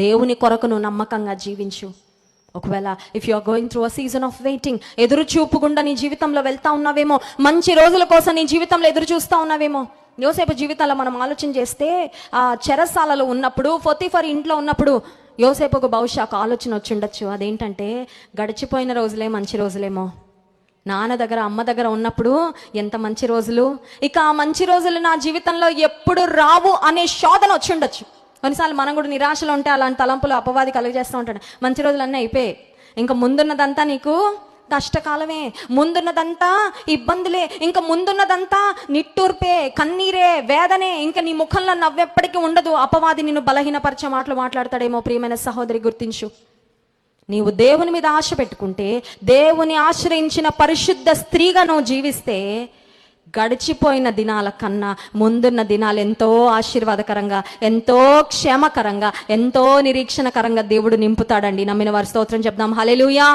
దేవుని కొరకు నువ్వు నమ్మకంగా జీవించు. ఒకవేళ if you are going through a season of waiting, ఎదురు చూపుకుండా నీ జీవితంలో వెళ్తా ఉన్నావేమో, మంచి రోజుల కోసం నీ జీవితంలో ఎదురు చూస్తూ ఉన్నావేమో. యోసేపు జీవితంలో మనం ఆలోచన చేస్తే, ఆ చెరసాలలో ఉన్నప్పుడు, పొతీఫర్ ఇంట్లో ఉన్నప్పుడు యోసేపుకు బహుశా ఒక ఆలోచన వచ్చి ఉండొచ్చు. అదేంటంటే, గడిచిపోయిన రోజులే మంచి రోజులేమో, నాన్న దగ్గర అమ్మ దగ్గర ఉన్నప్పుడు ఎంత మంచి రోజులు, ఇక ఆ మంచి రోజులు నా జీవితంలో ఎప్పుడు రావు అనే శోధన వచ్చి ఉండొచ్చు. కొన్నిసార్లు మనం కూడా నిరాశలో ఉంటే అలాంటి తలంపులు అపవాది కలుగజేస్తూ ఉంటాడు. మంచి రోజులన్నీ అయిపోయాయి, ఇంకా ముందున్నదంతా నీకు కష్టకాలమే, ముందున్నదంతా ఇబ్బందులే, ఇంకా ముందున్నదంతా నిట్టూర్పే, కన్నీరే, వేదనే, ఇంకా నీ ముఖంలో నవ్వెప్పటికీ ఉండదు. అపవాది నిన్ను బలహీనపరిచే మాటలు మాట్లాడతాడేమో. ప్రియమైన సహోదరి, గుర్తించు, నీవు దేవుని మీద ఆశ పెట్టుకుంటే, దేవుని ఆశ్రయించిన పరిశుద్ధ స్త్రీగా నువ్వు జీవిస్తే, గడిచిపోయిన దినాల కన్నా ముందున్న దినాలు ఎంతో ఆశీర్వాదకరంగా, ఎంతో క్షేమకరంగా, ఎంతో నిరీక్షణకరంగా దేవుడు నింపుతాడండి. నమ్మిన వారి స్తోత్రం చెప్దాం. హల్లెలూయా.